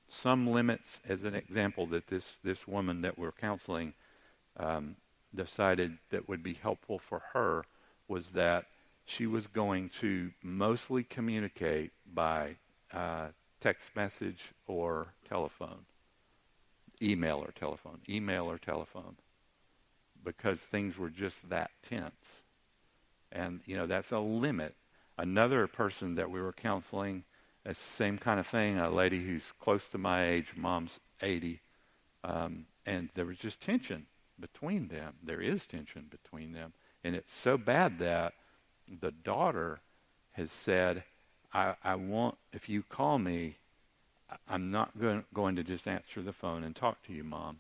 Some limits, as an example, that this woman that we're counseling decided that would be helpful for her was that she was going to mostly communicate by text message or telephone, email or telephone, because things were just that tense. And, that's a limit. Another person that we were counseling, it's the same kind of thing, a lady who's close to my age, mom's 80, and there was just tension between them. There is tension between them. And it's so bad that the daughter has said, I want, if you call me, I'm not going to just answer the phone and talk to you, Mom.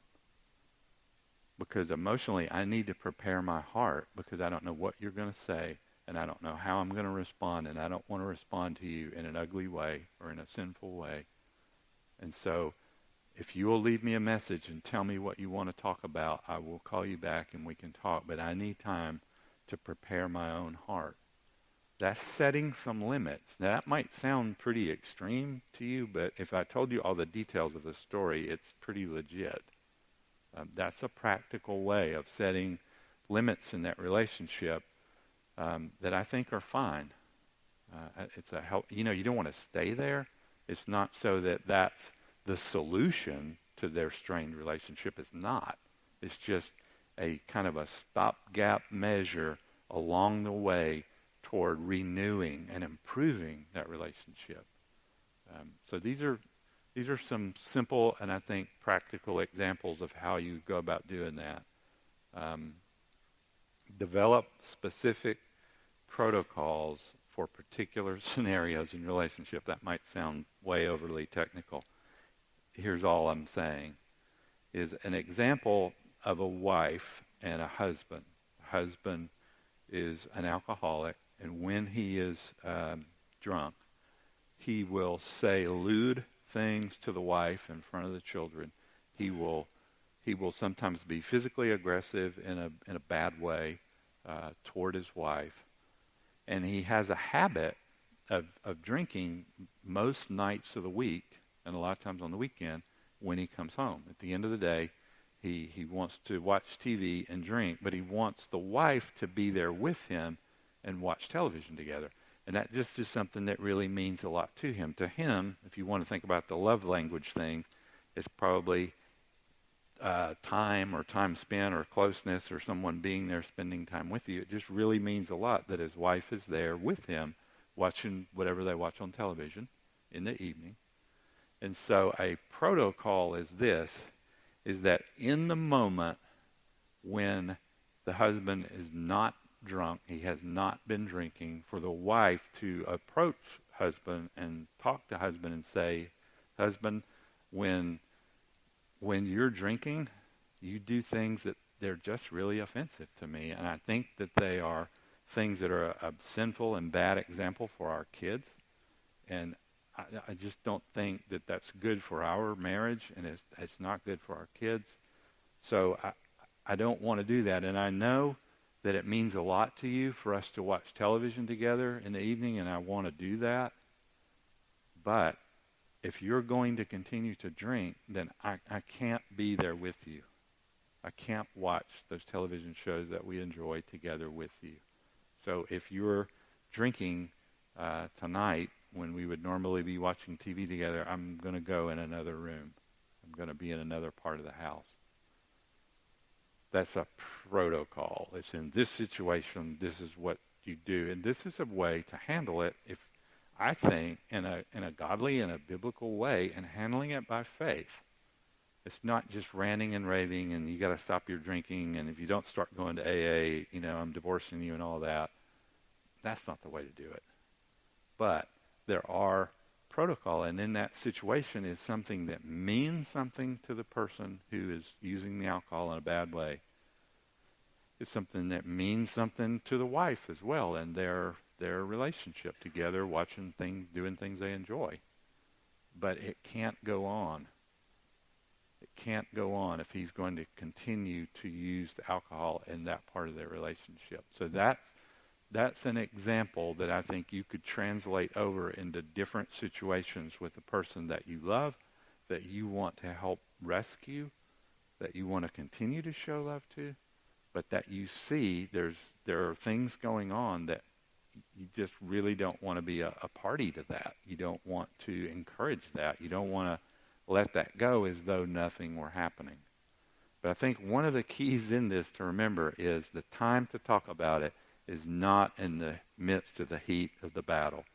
Because emotionally, I need to prepare my heart because I don't know what you're going to say and I don't know how I'm going to respond, and I don't want to respond to you in an ugly way or in a sinful way. And so if you will leave me a message and tell me what you want to talk about, I will call you back and we can talk. But I need time to prepare my own heart. That's setting some limits. Now, that might sound pretty extreme to you, but if I told you all the details of the story, it's pretty legit. That's a practical way of setting limits in that relationship that I think are fine. It's a help. You don't want to stay there. It's not so that that's the solution to their strained relationship. It's not. It's just a kind of a stopgap measure along the way toward renewing and improving that relationship. So these are some simple and I think practical examples of how you go about doing that. Develop specific protocols for particular scenarios in relationship. That might sound way overly technical. Here's all I'm saying is an example of a wife and a husband. The husband is an alcoholic, and when he is drunk, he will say lewd things to the wife in front of the children. He will sometimes be physically aggressive in a bad way toward his wife. And he has a habit of drinking most nights of the week, and a lot of times on the weekend when he comes home. At the end of the day, he wants to watch TV and drink, but he wants the wife to be there with him and watch television together. And that just is something that really means a lot to him. To him, if you want to think about the love language thing, it's probably time or time spent or closeness or someone being there spending time with you. It just really means a lot that his wife is there with him watching whatever they watch on television in the evening. And so a protocol is that in the moment when the husband is not drunk, he has not been drinking, for the wife to approach husband and talk to husband and say, husband, when you're drinking, you do things that they're just really offensive to me. And I think that they are things that are a sinful and bad example for our kids. And I just don't think that that's good for our marriage, and it's not good for our kids. So I don't want to do that. And I know that it means a lot to you for us to watch television together in the evening, and I want to do that. But if you're going to continue to drink, then I can't be there with you. I can't watch those television shows that we enjoy together with you. So if you're drinking tonight when we would normally be watching TV together, I'm going to go in another room. I'm going to be in another part of the house. That's a protocol. It's in this situation, this is what you do. And this is a way to handle it, if I think, in a godly and a biblical way, and handling it by faith. It's not just ranting and raving and you got to stop your drinking, and if you don't start going to AA, I'm divorcing you and all that. That's not the way to do it. But there are protocol, and in that situation is something that means something to the person who is using the alcohol in a bad way. It's something that means something to the wife as well, and their relationship together, watching things, doing things they enjoy. But it can't go on. It can't go on if he's going to continue to use the alcohol in that part of their relationship. So that's an example that I think you could translate over into different situations with a person that you love, that you want to help rescue, that you want to continue to show love to, but that you see there are things going on that you just really don't want to be a party to that. You don't want to encourage that. You don't want to let that go as though nothing were happening. But I think one of the keys in this to remember is the time to talk about it is not in the midst of the heat of the battle.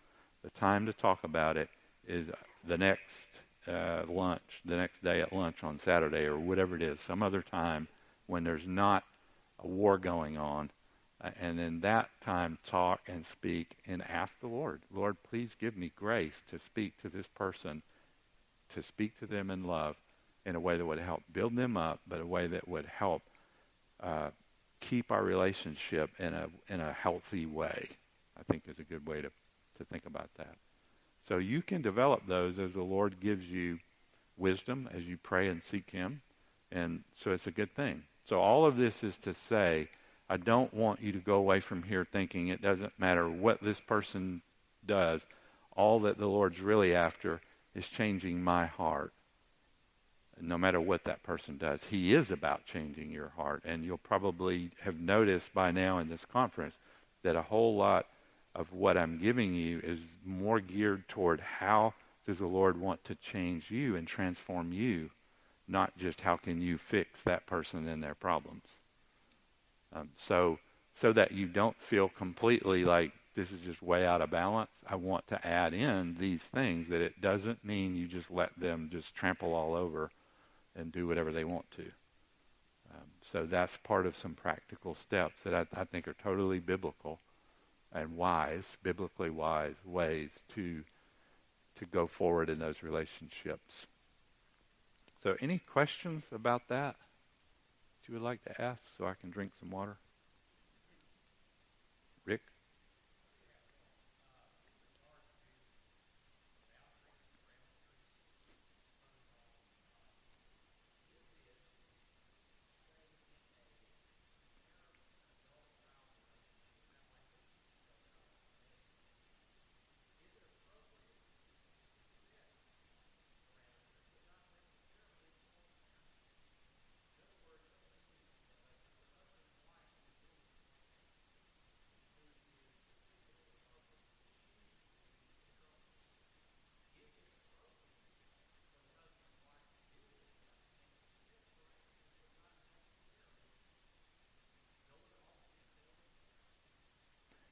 The time to talk about it is the next lunch, the next day at lunch on Saturday or whatever it is, some other time when there's not a war going on. And in that time, talk and speak and ask the Lord, Lord, please give me grace to speak to this person, to speak to them in love in a way that would help build them up, but a way that would help keep our relationship in a healthy way, I think is a good way to think about that. So you can develop those as the Lord gives you wisdom as you pray and seek Him. And so it's a good thing. So all of this is to say, I don't want you to go away from here thinking it doesn't matter what this person does. All that the Lord's really after is changing my heart. No matter what that person does, He is about changing your heart. And you'll probably have noticed by now in this conference that a whole lot of what I'm giving you is more geared toward how does the Lord want to change you and transform you, not just how can you fix that person and their problems. So that you don't feel completely like this is just way out of balance, I want to add in these things that it doesn't mean you just let them just trample all over and do whatever they want to. So that's part of some practical steps that I think are totally biblical and wise, biblically wise ways to go forward in those relationships. So any questions about that you would like to ask so I can drink some water? Rick?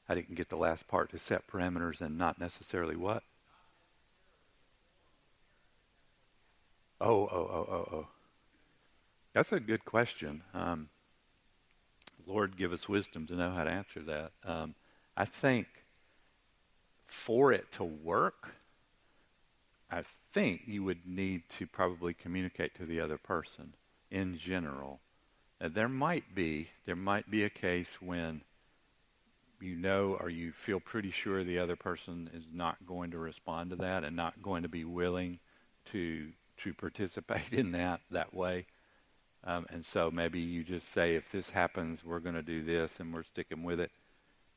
I didn't get the last part, to set parameters and not necessarily what? Oh. That's a good question. Lord, give us wisdom to know how to answer that. I think for it to work, I think you would need to probably communicate to the other person in general. There might be a case when you know or you feel pretty sure the other person is not going to respond to that and not going to be willing to participate in that way. And so maybe you just say, if this happens, we're going to do this and we're sticking with it.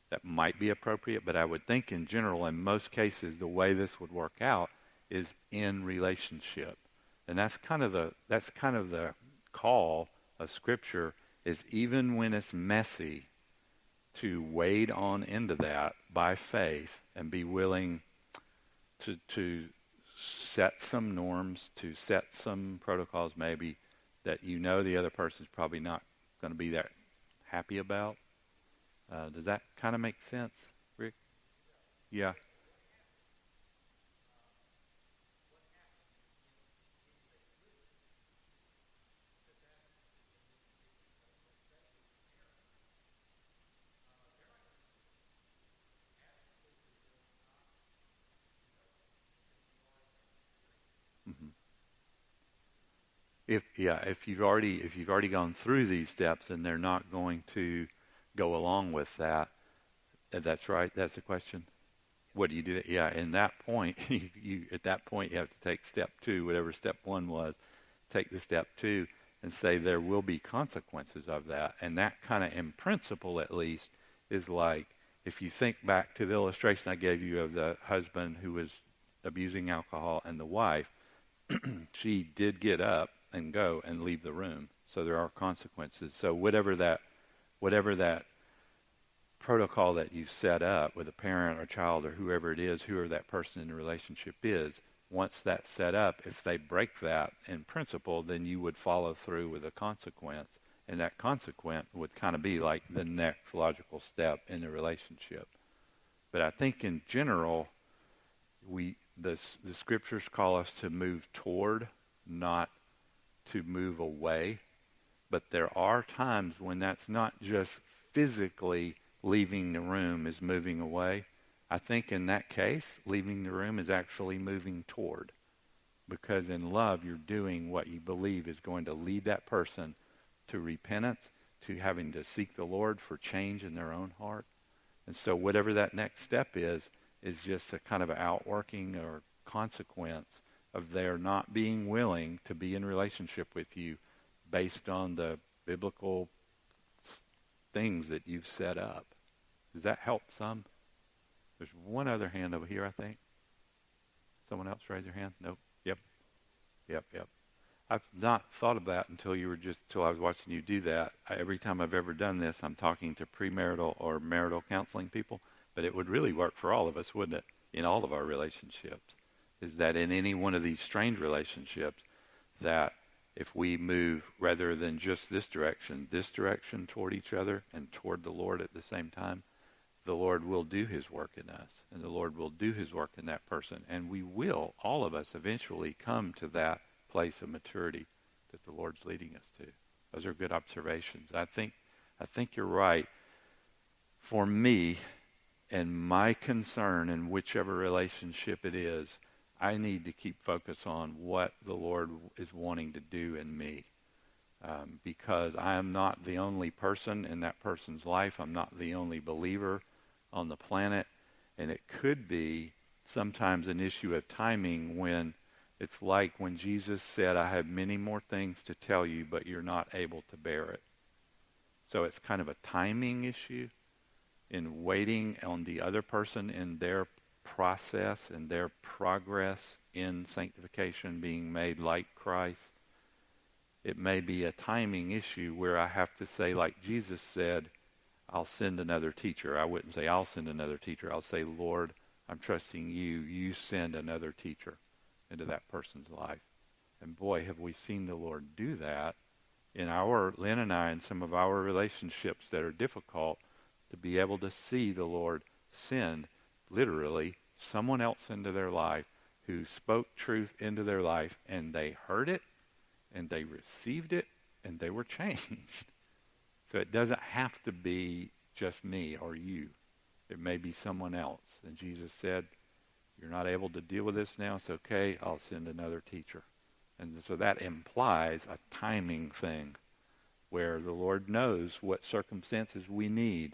That might be appropriate, but I would think in general, in most cases, the way this would work out is in relationship. And that's kind of the call of Scripture, is even when it's messy, to wade on into that by faith and be willing to set some norms, to set some protocols maybe that you know the other person's probably not going to be that happy about. Does that kind of make sense, Rick? Yeah. Mm-hmm. If you've already gone through these steps and they're not going to go along with that, that's right. That's the question. What do you do? Yeah, in that point, you at that point you have to take step 2, whatever step 1 was. Take the step 2 and say there will be consequences of that, and that kind of, in principle at least, is like if you think back to the illustration I gave you of the husband who was abusing alcohol and the wife, she did get up and go and leave the room. So there are consequences. So whatever that protocol that you set up with a parent or child or whoever it is, whoever that person in the relationship is, once that's set up, if they break that in principle, then you would follow through with a consequence. And that consequence would kind of be like the next logical step in the relationship. But I think in general, the scriptures call us to move toward, not to move away. But there are times when that's not just physically leaving the room is moving away. I think in that case, leaving the room is actually moving toward. Because in love, you're doing what you believe is going to lead that person to repentance, to having to seek the Lord for change in their own heart. And so whatever that next step is just a kind of outworking or consequence of their not being willing to be in relationship with you based on the biblical things that you've set up. Does that help some? There's one other hand over here, I think. Someone else raise their hand? Nope. Yep. I've not thought of that until I was watching you do that. Every time I've ever done this, I'm talking to premarital or marital counseling people, but it would really work for all of us, wouldn't it? In all of our relationships, is that in any one of these strained relationships, that if we move rather than just this direction toward each other and toward the Lord at the same time, the Lord will do his work in us, and the Lord will do his work in that person, and we will, all of us, eventually come to that place of maturity that the Lord's leading us to. Those are good observations. I think you're right. For me, and my concern in whichever relationship it is, I need to keep focus on what the Lord is wanting to do in me. Because I am not the only person in that person's life. I'm not the only believer on the planet. And it could be sometimes an issue of timing when it's like when Jesus said, I have many more things to tell you, but you're not able to bear it. So it's kind of a timing issue in waiting on the other person in their process and their progress in sanctification, being made like Christ. It may be a timing issue where I have to say, like Jesus said, I'll send another teacher. I wouldn't say I'll send another teacher. I'll say, Lord, I'm trusting you. You send another teacher into that person's life. And boy, have we seen the Lord do that in Lynn and I, in some of our relationships that are difficult, to be able to see the Lord send literally someone else into their life who spoke truth into their life, and they heard it, and they received it, and they were changed. So it doesn't have to be just me or you. It may be someone else. And Jesus said, you're not able to deal with this now, it's okay, I'll send another teacher. And so that implies a timing thing where the Lord knows what circumstances we need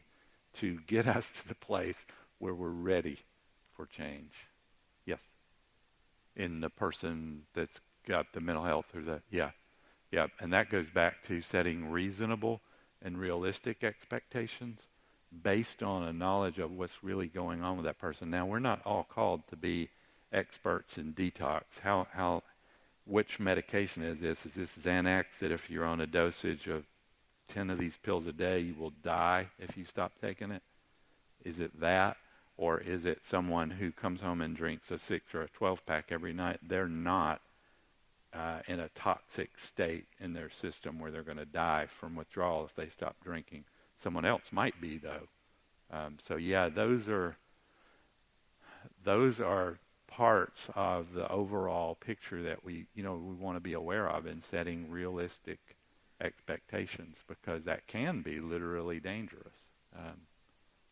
to get us to the place where we're ready for change. Yes. In the person that's got the mental health or the, yeah. And that goes back to setting reasonable and realistic expectations based on a knowledge of what's really going on with that person. Now, we're not all called to be experts in detox. Which medication is this? Is this Xanax that if you're on a dosage of 10 of these pills a day, you will die if you stop taking it? Is it that? Or is it someone who comes home and drinks a 6 or a 12-pack every night? They're not in a toxic state in their system where they're going to die from withdrawal if they stop drinking. Someone else might be, though. So yeah, those are parts of the overall picture that we want to be aware of in setting realistic expectations, because that can be literally dangerous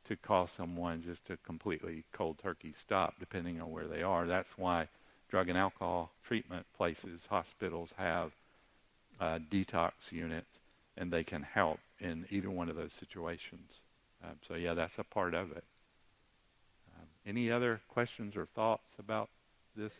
to cause someone just to completely cold turkey stop, depending on where they are. That's why drug and alcohol treatment places, hospitals have detox units, and they can help in either one of those situations. So yeah, that's a part of it. Any other questions or thoughts about this?